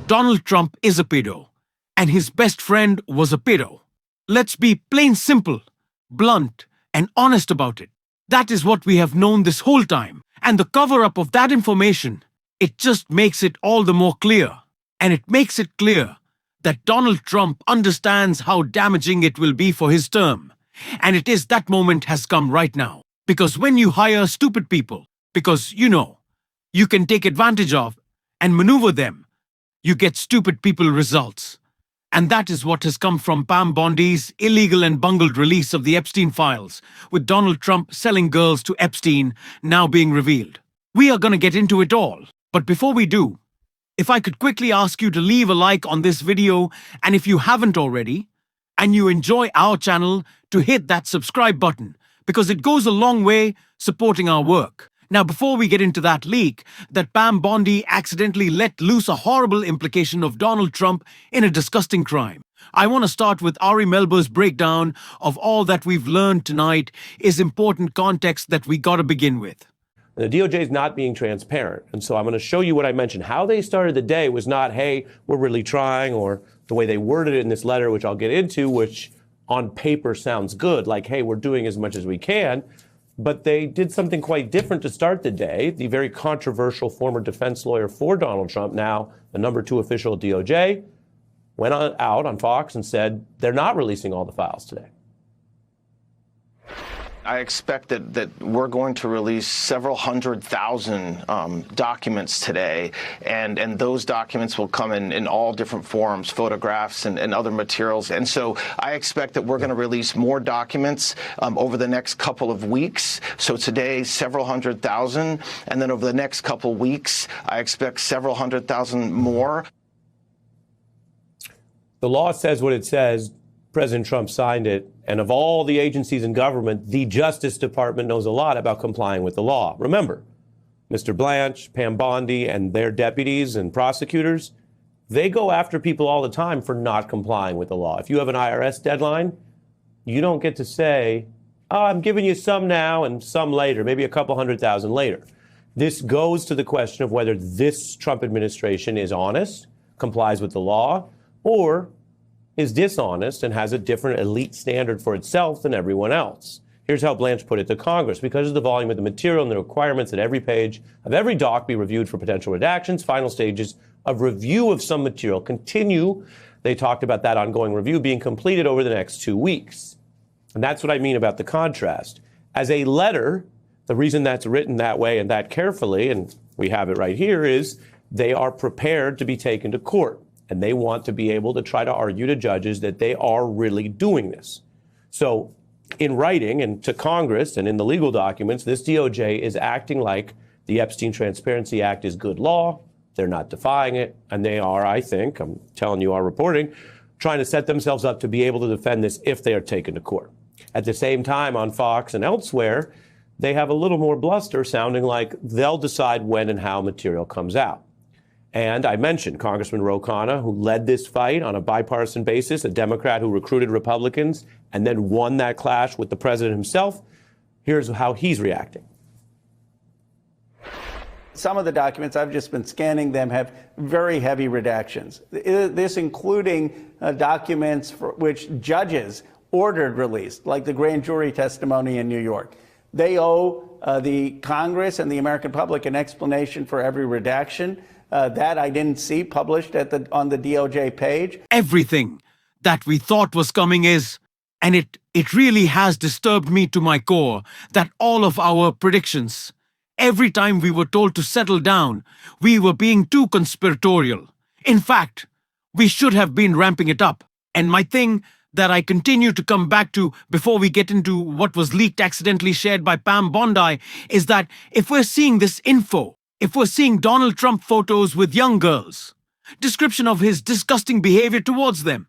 Donald Trump is a pedo, and his best friend was a pedo. Let's be plain simple, blunt, and honest about it. That is what we have known this whole time. And the cover-up of that information, it just makes it all the more clear. And it makes it clear that Donald Trump understands how damaging it will be for his term. And it is that moment has come right now. Because when you hire stupid people, because you can take advantage of and maneuver them, you get stupid people results. And that is what has come from Pam Bondi's illegal and bungled release of the Epstein files, with Donald Trump selling girls to Epstein now being revealed. We are going to get into it all. But before we do, if I could quickly ask you to leave a like on this video, and if you haven't already, and you enjoy our channel, to hit that subscribe button, because it goes a long way supporting our work. Now, before we get into that leak, that Pam Bondi accidentally let loose a horrible implication of Donald Trump in a disgusting crime, I want to start with Ari Melber's breakdown of all that we've learned tonight is important context that we got to begin with. The DOJ is not being transparent. And so I'm going to show you what I mentioned. How they started the day was not, hey, we're really trying, or the way they worded it in this letter, which I'll get into, which on paper sounds good, like, hey, we're doing as much as we can. But they did something quite different to start the day. The very controversial former defense lawyer for Donald Trump, now the #2 official at DOJ, went out on Fox and said they're not releasing all the files today. I expect that we're going to release several 100,000 documents today, and those documents will come in all different forms, photographs and other materials. And so I expect that we're going to release more documents over the next couple of weeks. So today, several 100,000, and then over the next couple of weeks, I expect several 100,000 more. The law says what it says. President Trump signed it, and of all the agencies in government, the Justice Department knows a lot about complying with the law. Remember, Mr. Blanche, Pam Bondi, and their deputies and prosecutors, they go after people all the time for not complying with the law. If you have an IRS deadline, you don't get to say, oh, I'm giving you some now and some later, maybe a couple 100,000 later. This goes to the question of whether this Trump administration is honest, complies with the law, or is dishonest and has a different elite standard for itself than everyone else. Here's how Blanche put it to Congress. Because of the volume of the material and the requirements that every page of every doc be reviewed for potential redactions, final stages of review of some material continue. They talked about that ongoing review being completed over the next 2 weeks. And that's what I mean about the contrast. As a letter, the reason that's written that way and that carefully, and we have it right here, is they are prepared to be taken to court. And they want to be able to try to argue to judges that they are really doing this. So in writing and to Congress and in the legal documents, this DOJ is acting like the Epstein Transparency Act is good law. They're not defying it. And they are, I think, I'm telling you our reporting, trying to set themselves up to be able to defend this if they are taken to court. At the same time, on Fox and elsewhere, they have a little more bluster, sounding like they'll decide when and how material comes out. And I mentioned Congressman Ro Khanna, who led this fight on a bipartisan basis, a Democrat who recruited Republicans and then won that clash with the president himself. Here's how he's reacting. Some of the documents, I've just been scanning them, have very heavy redactions. This including documents for which judges ordered released, like the grand jury testimony in New York. They owe the Congress and the American public an explanation for every redaction. That I didn't see published on the DOJ page. Everything that we thought was coming is, and it really has disturbed me to my core, that all of our predictions, every time we were told to settle down, we were being too conspiratorial. In fact, we should have been ramping it up. And my thing that I continue to come back to before we get into what was leaked accidentally shared by Pam Bondi is that if we're seeing this info, if we're seeing Donald Trump photos with young girls, description of his disgusting behavior towards them,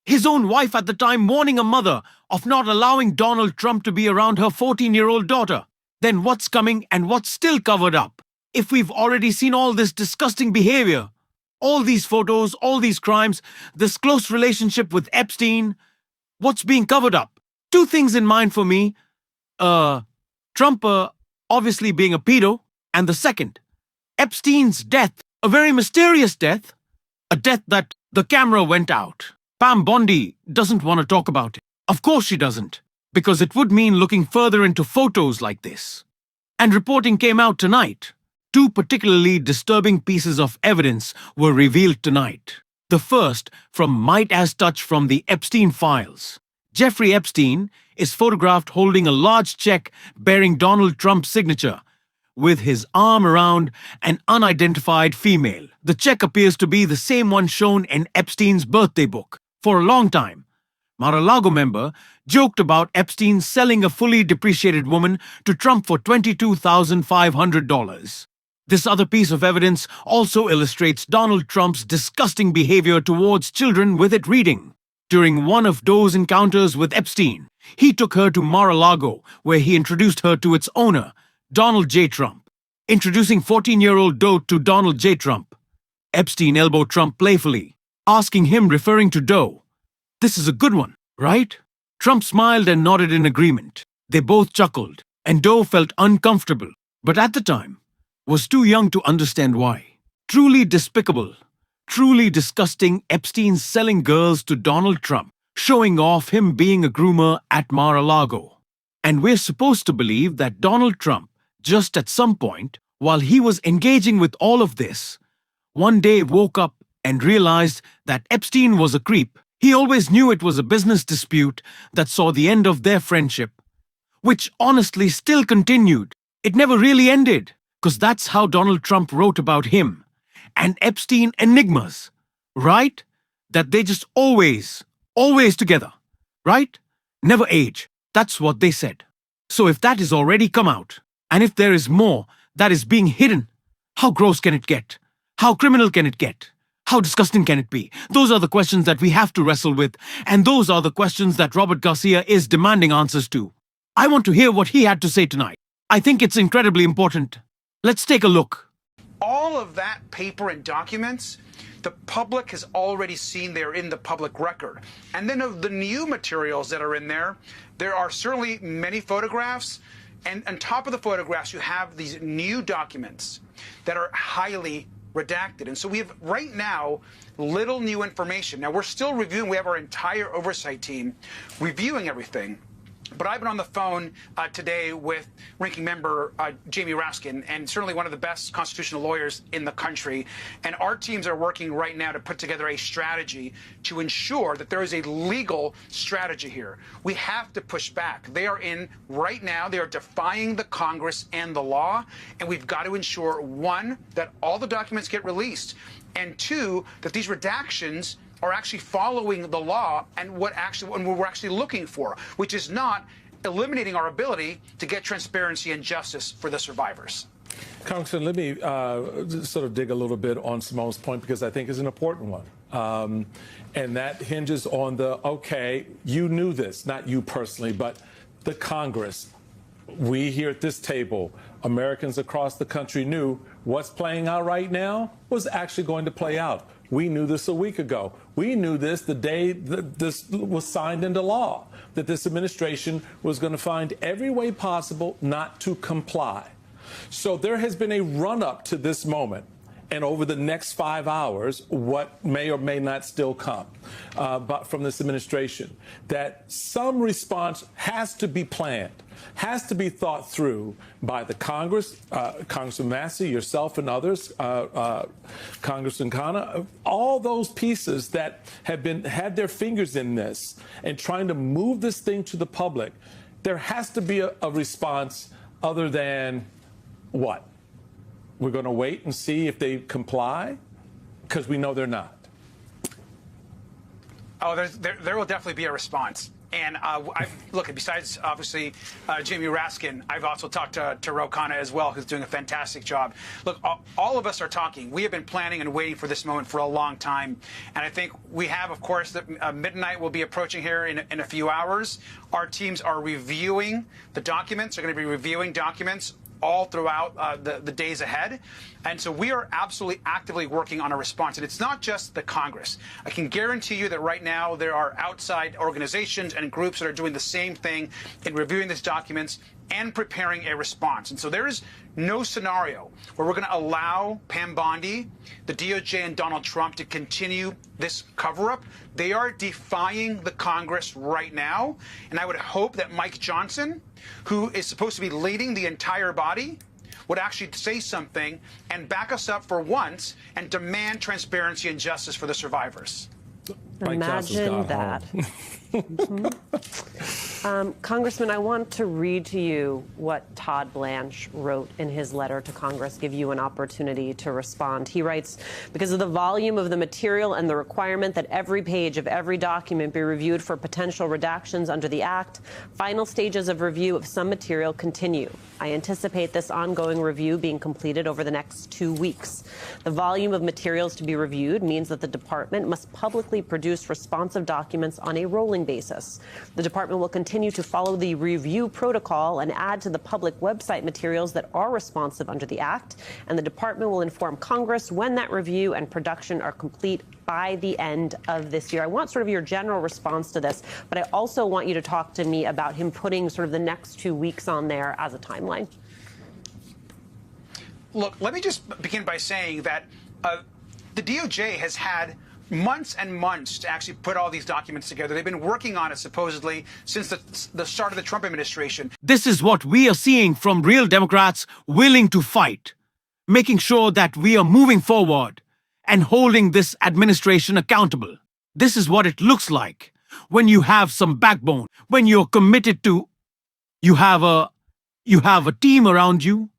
his own wife at the time warning a mother of not allowing Donald Trump to be around her 14-year-old daughter, then what's coming and what's still covered up? If we've already seen all this disgusting behavior, all these photos, all these crimes, this close relationship with Epstein, what's being covered up? Two things in mind for me. Trump obviously being a pedo, and the second, Epstein's death, a very mysterious death, A death that the camera went out. Pam Bondi doesn't want to talk about it. Of course she doesn't, because it would mean looking further into photos like this. And reporting came out tonight. Two particularly disturbing pieces of evidence were revealed tonight. The first from Might As Touch from the Epstein files. Jeffrey Epstein is photographed holding a large check bearing Donald Trump's signature, with his arm around an unidentified female. The check appears to be the same one shown in Epstein's birthday book. For a long time, Mar-a-Lago member joked about Epstein selling a fully depreciated woman to Trump for $22,500. This other piece of evidence also illustrates Donald Trump's disgusting behavior towards children with it reading. During one of Doe's encounters with Epstein, he took her to Mar-a-Lago, where he introduced her to its owner, Donald J. Trump. Introducing 14-year-old Doe to Donald J. Trump, Epstein elbowed Trump playfully, asking him, referring to Doe, "This is a good one, right?" Trump smiled and nodded in agreement. They both chuckled, and Doe felt uncomfortable, but at the time, was too young to understand why. Truly despicable, truly disgusting Epstein selling girls to Donald Trump, showing off him being a groomer at Mar-a-Lago. And we're supposed to believe that Donald Trump, just at some point, while he was engaging with all of this, one day woke up and realized that Epstein was a creep. He always knew it was a business dispute that saw the end of their friendship, which honestly still continued. It never really ended, because that's how Donald Trump wrote about him. And Epstein enigmas, right? That they just always together, right? Never age. That's what they said. So if that is already come out, and if there is more that is being hidden, how gross can it get? How criminal can it get? How disgusting can it be? Those are the questions that we have to wrestle with, and those are the questions that Robert Garcia is demanding answers to. I want to hear what he had to say tonight. I think it's incredibly important. Let's take a look. All of that paper and documents, the public has already seen. They're in the public record. And then of the new materials that are in there, there are certainly many photographs. And on top of the photographs, you have these new documents that are highly redacted. And so we have right now little new information. Now, we're still reviewing. We have our entire oversight team reviewing everything. But I've been on the phone today with Ranking Member Jamie Raskin, and certainly one of the best constitutional lawyers in the country. And our teams are working right now to put together a strategy to ensure that there is a legal strategy here. We have to push back. They are in right now. They are defying the Congress and the law. And we've got to ensure, one, that all the documents get released, and two, that these redactions are actually following the law and what we're actually looking for, which is not eliminating our ability to get transparency and justice for the survivors. Congressman, let me sort of dig a little bit on Simone's point, because I think it's an important one. And that hinges on okay, you knew this, not you personally, but the Congress. We here at this table, Americans across the country, knew what's playing out right now was actually going to play out. We knew this a week ago. We knew this the day that this was signed into law, that this administration was going to find every way possible not to comply. So there has been a run-up to this moment. And over the next 5 hours, what may or may not still come but from this administration, that some response has to be planned, has to be thought through by the Congress, Congressman Massey, yourself and others, Congressman Khanna, all those pieces that have had their fingers in this and trying to move this thing to the public. There has to be a response other than what? We're going to wait and see if they comply, because we know they're not. Oh, there will definitely be a response. And look, besides obviously Jamie Raskin, I've also talked to Ro Khanna as well, who's doing a fantastic job. Look, all of us are talking. We have been planning and waiting for this moment for a long time. And I think we have, of course, midnight will be approaching here in a few hours. Our teams are reviewing the documents. They're going to be reviewing documents all throughout the days ahead. And so we are absolutely actively working on a response. And it's not just the Congress. I can guarantee you that right now there are outside organizations and groups that are doing the same thing in reviewing these documents and preparing a response. And so there is no scenario where we're going to allow Pam Bondi, the DOJ, and Donald Trump to continue this cover-up. They are defying the Congress right now. And I would hope that Mike Johnson, who is supposed to be leading the entire body, would actually say something and back us up for once and demand transparency and justice for the survivors. Imagine that. Congressman, I want to read to you what Todd Blanche wrote in his letter to Congress, give you an opportunity to respond. He writes, because of the volume of the material and the requirement that every page of every document be reviewed for potential redactions under the Act, final stages of review of some material continue. I anticipate this ongoing review being completed over the next 2 weeks. The volume of materials to be reviewed means that the department must publicly produce responsive documents on a rolling basis. The department will continue to follow the review protocol and add to the public website materials that are responsive under the Act, and the department will inform Congress when that review and production are complete by the end of this year. I want sort of your general response to this, but I also want you to talk to me about him putting sort of the next 2 weeks on there as a timeline. Look, let me just begin by saying that the DOJ has had months and months to actually put all these documents together. They've been working on it supposedly since the start of the Trump administration. This is what we are seeing from real Democrats willing to fight, making sure that we are moving forward and holding this administration accountable. This is what it looks like when you have some backbone, when you're committed to, you have a team around you,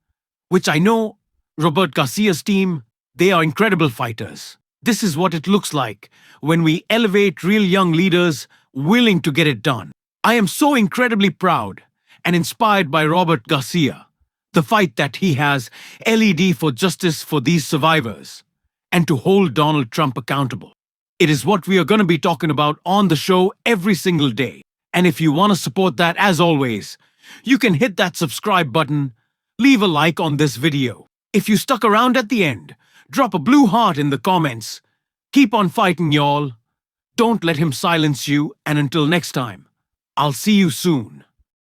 which I know Robert Garcia's team, they are incredible fighters. This is what it looks like when we elevate real young leaders willing to get it done. I am so incredibly proud and inspired by Robert Garcia, the fight that he has led for justice for these survivors, and to hold Donald Trump accountable. It is what we are going to be talking about on the show every single day. And if you want to support that, as always, you can hit that subscribe button, leave a like on this video. If you stuck around at the end, drop a blue heart in the comments. Keep on fighting, y'all. Don't let him silence you, and until next time, I'll see you soon.